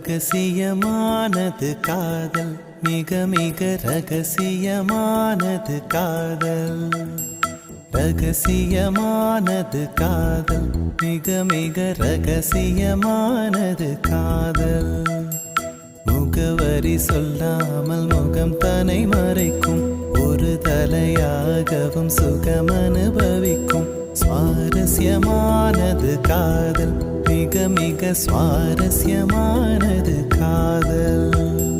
ரகசியமானது காதல், மிக மிக ரகசியமானது காதல். ரகசியமானது காதல், மிக மிக ரகசியமானது காதல். முகவரி சொல்லாமல் முகம் தன்னை மறைக்கும், ஒரு தலையாகவும் சுகம் அனுபவிக்கும். சுவாரஸ்யமானது காதல், மிக மிக சுவாரஸ்யமானது காதல்.